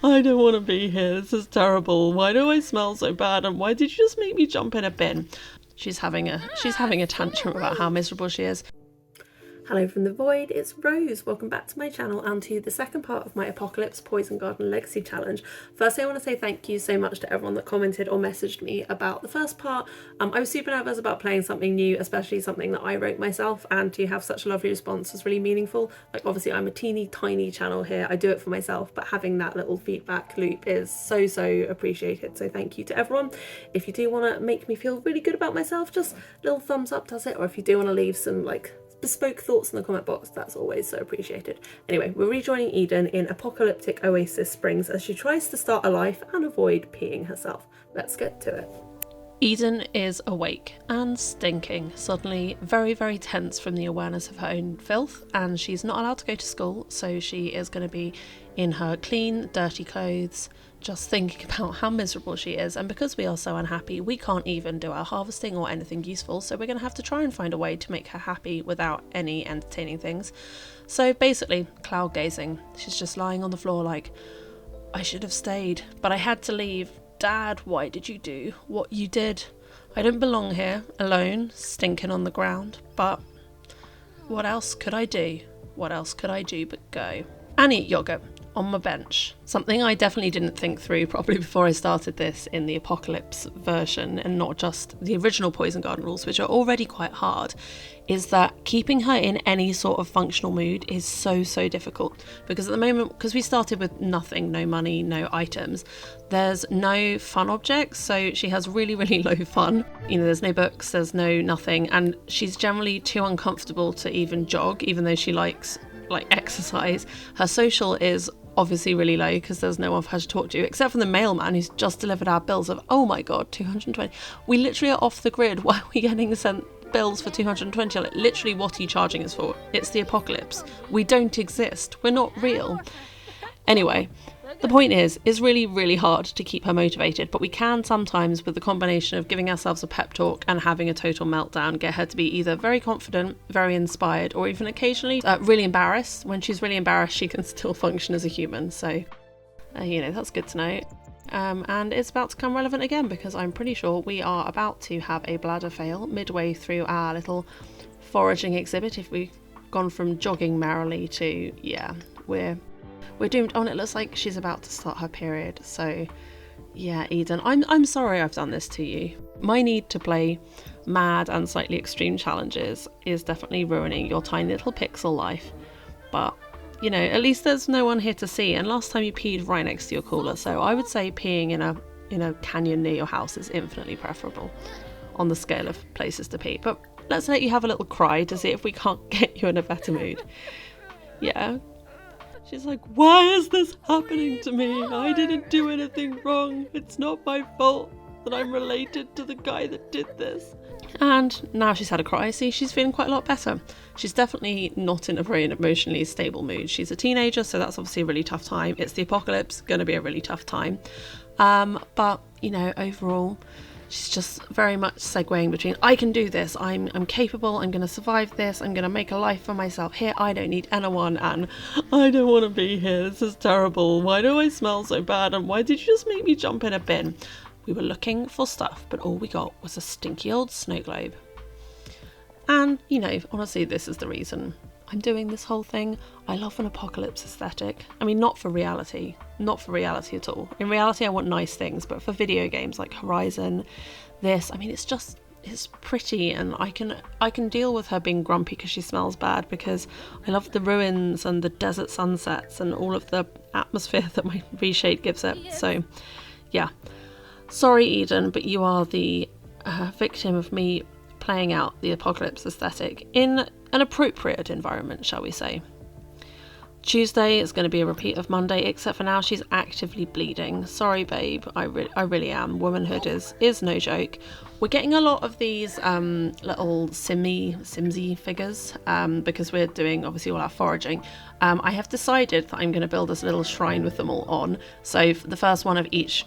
I don't want to be here. This is terrible. Why do I smell so bad? And why did you just make me jump in a bin? She's having a tantrum about how miserable she is. Hello from the void, it's Rose. Welcome back to my channel and to the second part of my Apocalypse Poison Garden Legacy Challenge. Firstly, I want to say thank you so much to everyone that commented or messaged me about the first part. I was super nervous about playing something new, especially something that I wrote myself, and to have such a lovely response was really meaningful. Like, obviously I'm a teeny tiny channel here, I do it for myself, but having that little feedback loop is so appreciated. So thank you to everyone. If you do want to make me feel really good about myself, just a little thumbs up does it, or if you do want to leave some like bespoke thoughts in the comment box, that's always so appreciated. Anyway, we're rejoining Eden in apocalyptic Oasis Springs as she tries to start a life and avoid peeing herself. Let's get to it. Eden is awake and stinking, suddenly very tense from the awareness of her own filth, and she's not allowed to go to school, so she is going to be in her clean, dirty clothes, just thinking about how miserable she is. And because we are so unhappy, we can't even do our harvesting or anything useful, so we're going to have to try and find a way to make her happy without any entertaining things. So basically, cloud gazing. She's just lying on the floor like, I should have stayed, but I had to leave. Dad, why did you do what you did? I don't belong here, alone, stinking on the ground, but what else could I do? What else could I do but go and eat yogurt on my bench? Something I definitely didn't think through properly before I started this in the Apocalypse version, and not just the original Poison Garden rules, which are already quite hard, is that keeping her in any sort of functional mood is so difficult. Because at the moment, because we started with nothing, no money, no items, there's no fun objects, so she has really low fun. You know, there's no books, there's no nothing, and she's generally too uncomfortable to even jog, even though she likes exercise. Her social is obviously really low because there's no one for her to talk to, except for the mailman who's just delivered our bills of, oh my god, 220. We literally are off the grid. Why are we getting sent bills for 220? Like, literally, what are you charging us for? It's the apocalypse. We don't exist. We're not real. Anyway, the point is, it's really hard to keep her motivated, but we can sometimes, with the combination of giving ourselves a pep talk and having a total meltdown, get her to be either very confident, very inspired, or even occasionally really embarrassed. When she's really embarrassed, she can still function as a human, so you know, that's good to know. And it's about to come relevant again, because I'm pretty sure we are about to have a bladder fail midway through our little foraging exhibit. If we've gone from jogging merrily to, yeah, we're doomed. Oh, and it looks like she's about to start her period. So yeah, Eden, I'm sorry I've done this to you. My need to play mad and slightly extreme challenges is definitely ruining your tiny little pixel life. But, you know, at least there's no one here to see. And last time you peed right next to your cooler, so I would say peeing in a canyon near your house is infinitely preferable on the scale of places to pee. But let's let you have a little cry to see if we can't get you in a better mood. Yeah. She's like, why is this happening to me? I didn't do anything wrong. It's not my fault that I'm related to the guy that did this. And now she's had a cry, see, she's feeling quite a lot better. She's definitely not in a very emotionally stable mood. She's a teenager, so that's obviously a really tough time. It's the apocalypse, going to be a really tough time. But, you know, overall, she's just very much segueing between, I can do this, I'm capable, I'm going to survive this, I'm going to make a life for myself here, I don't need anyone, and I don't want to be here, this is terrible, why do I smell so bad, and why did you just make me jump in a bin? We were looking for stuff, but all we got was a stinky old snow globe. And, you know, honestly, this is the reason I'm doing this whole thing. I love an apocalypse aesthetic. I mean, not for reality at all. In reality, I want nice things, but for video games like Horizon, this, I mean, it's pretty, and I can deal with her being grumpy because she smells bad, because I love the ruins and the desert sunsets and all of the atmosphere that my reshade gives it. So, yeah. Sorry, Eden, but you are the victim of me playing out the apocalypse aesthetic in an appropriate environment, shall we say. Tuesday is going to be a repeat of Monday, except for now she's actively bleeding. Sorry, babe, I really am. Womanhood is no joke. We're getting a lot of these little Simsy figures because we're doing obviously all our foraging. I have decided that I'm going to build this little shrine with them all on. So the first one of each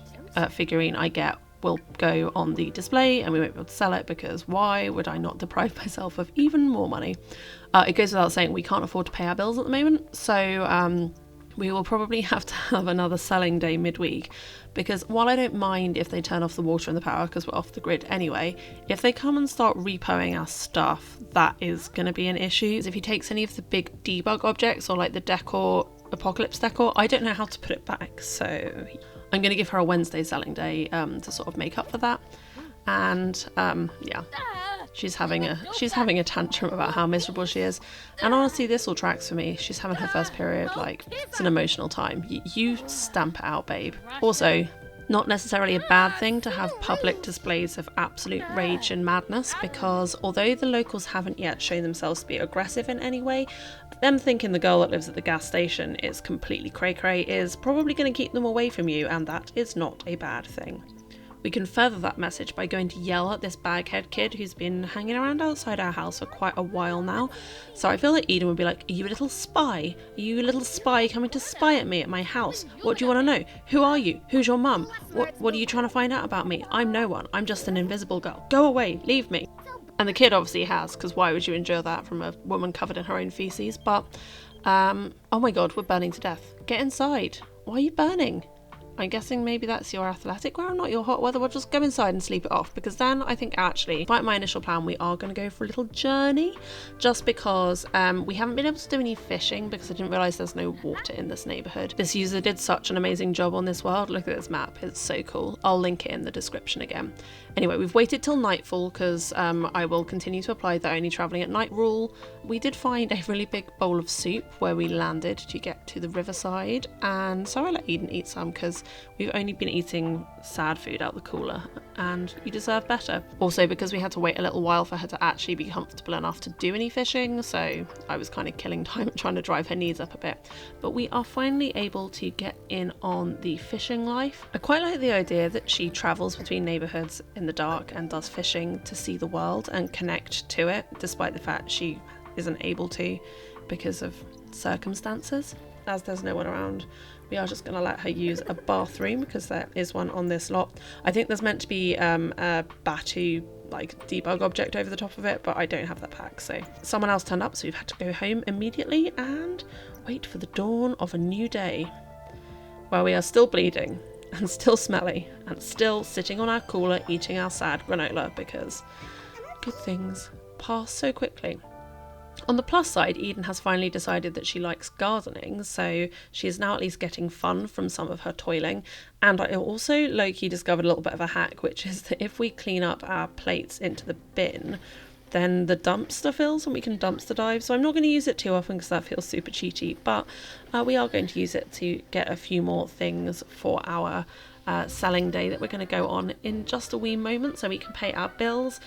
figurine I get will go on the display, and we won't be able to sell it, because why would I not deprive myself of even more money? It goes without saying we can't afford to pay our bills at the moment, so we will probably have to have another selling day midweek, because while I don't mind if they turn off the water and the power because we're off the grid anyway, if they come and start repoing our stuff, that is going to be an issue. If he takes any of the big debug objects or like the decor, apocalypse decor, I don't know how to put it back, so I'm going to give her a Wednesday selling day to sort of make up for that. And yeah, she's having a tantrum about how miserable she is, and honestly this all tracks for me. She's having her first period, like, it's an emotional time. You stamp it out, babe. Also, not necessarily a bad thing to have public displays of absolute rage and madness, because although the locals haven't yet shown themselves to be aggressive in any way, them thinking the girl that lives at the gas station is completely cray-cray is probably going to keep them away from you, and that is not a bad thing. We can further that message by going to yell at this baghead kid who's been hanging around outside our house for quite a while now. So I feel like Eden would be like, are you a little spy? Are you a little spy coming to spy at me at my house? What do you want to know? Who are you? Who's your mum? What are you trying to find out about me? I'm no one. I'm just an invisible girl. Go away. Leave me. And the kid obviously has, because why would you endure that from a woman covered in her own feces? But, oh my god, we're burning to death. Get inside. Why are you burning? I'm guessing maybe that's your athletic ground, not your hot weather. We'll just go inside and sleep it off, because then I think actually, despite my initial plan, we are going to go for a little journey, just because we haven't been able to do any fishing because I didn't realise there's no water in this neighbourhood. This user did such an amazing job on this world. Look at this map, it's so cool. I'll link it in the description again. Anyway, we've waited till nightfall because I will continue to apply the only travelling at night rule. We did find a really big bowl of soup where we landed to get to the riverside, and so I let Eden eat some because we've only been eating sad food out the cooler and you deserve better. Also because we had to wait a little while for her to actually be comfortable enough to do any fishing, so I was kind of killing time trying to drive her knees up a bit. But we are finally able to get in on the fishing life. I quite like the idea that she travels between neighbourhoods in the dark and does fishing to see the world and connect to it, despite the fact she isn't able to because of circumstances. As there's no one around, we are just going to let her use a bathroom because there is one on this lot. I think there's meant to be a Batu like debug object over the top of it, but I don't have that pack, so someone else turned up, so we've had to go home immediately and wait for the dawn of a new day where we are still bleeding and still smelly and still sitting on our cooler eating our sad granola, because good things pass so quickly. On the plus side, Eden has finally decided that she likes gardening, so she is now at least getting fun from some of her toiling. And I also low-key discovered a little bit of a hack, which is that if we clean up our plates into the bin, then the dumpster fills and we can dumpster dive. So I'm not going to use it too often because that feels super cheaty, but we are going to use it to get a few more things for our selling day that we're going to go on in just a wee moment so we can pay our bills.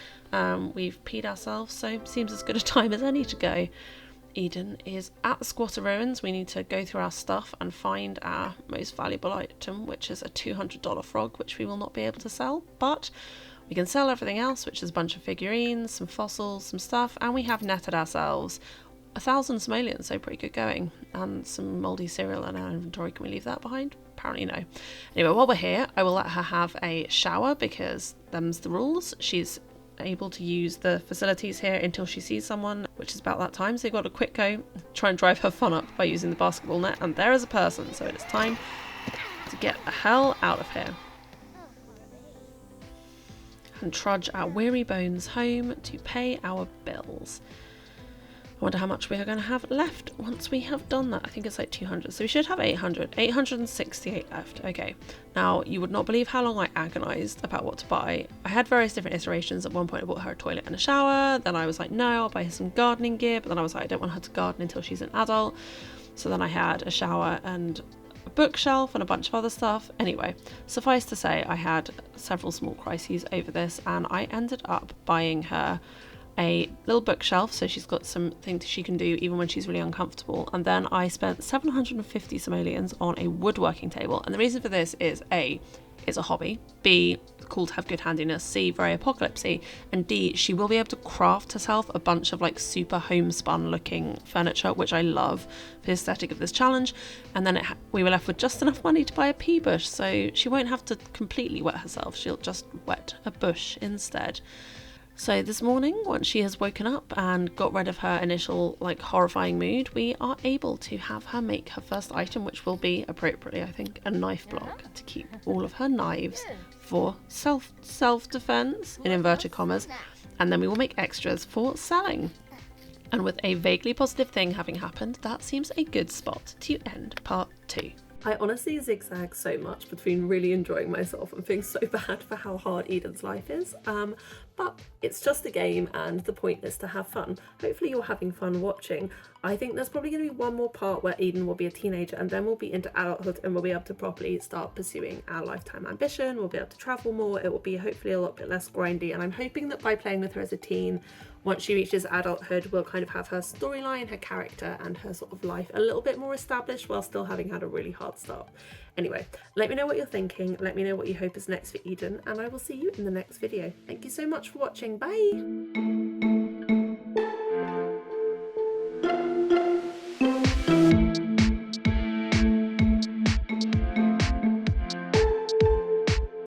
We've peed ourselves, so seems as good a time as any to go. Eden is at the Squatter Ruins. We need to go through our stuff and find our most valuable item, which is a $200 frog, which we will not be able to sell, but we can sell everything else, which is a bunch of figurines, some fossils, some stuff, and we have netted ourselves 1,000 simoleons, so pretty good going, and some mouldy cereal in our inventory. Can we leave that behind? Apparently no. Anyway, while we're here, I will let her have a shower because them's the rules. She's able to use the facilities here until she sees someone, which is about that time, so you've got to quick go, try and drive her fun up by using the basketball net, and there is a person, so it is time to get the hell out of here and trudge our weary bones home to pay our bills. I wonder how much we are going to have left once we have done that. I think it's like 200, so we should have 868 left. Okay, now you would not believe how long I agonized about what to buy. I had various different iterations. At one point I bought her a toilet and a shower, then I was like, no, I'll buy her some gardening gear, but then I was like, I don't want her to garden until she's an adult. So then I had a shower and a bookshelf and a bunch of other stuff. Anyway, suffice to say, I had several small crises over this, and I ended up buying her a little bookshelf, so she's got some things she can do even when she's really uncomfortable. And then I spent 750 simoleons on a woodworking table, and the reason for this is A, it's a hobby, B, cool to have good handiness, C, very apocalypsy, and D, she will be able to craft herself a bunch of like super homespun looking furniture, which I love for the aesthetic of this challenge. And then we were left with just enough money to buy a pea bush, so she won't have to completely wet herself, she'll just wet a bush instead. So this morning, once she has woken up and got rid of her initial horrifying mood, we are able to have her make her first item, which will be appropriately, I think, a knife block to keep all of her knives for self-defense in inverted commas, and then we will make extras for selling. And with a vaguely positive thing having happened, that seems a good spot to end part 2. I honestly zigzag so much between really enjoying myself and feeling so bad for how hard Eden's life is. But it's just a game and the point is to have fun. Hopefully you're having fun watching. I think there's probably going to be one more part where Eden will be a teenager and then we'll be into adulthood and we'll be able to properly start pursuing our lifetime ambition. We'll be able to travel more. It will be hopefully a little bit less grindy, and I'm hoping that by playing with her as a teen, once she reaches adulthood, we'll kind of have her storyline, her character and her sort of life a little bit more established while still having had a really hard start. Anyway, let me know what you're thinking, let me know what you hope is next for Eden, and I will see you in the next video. Thank you so much for watching, bye!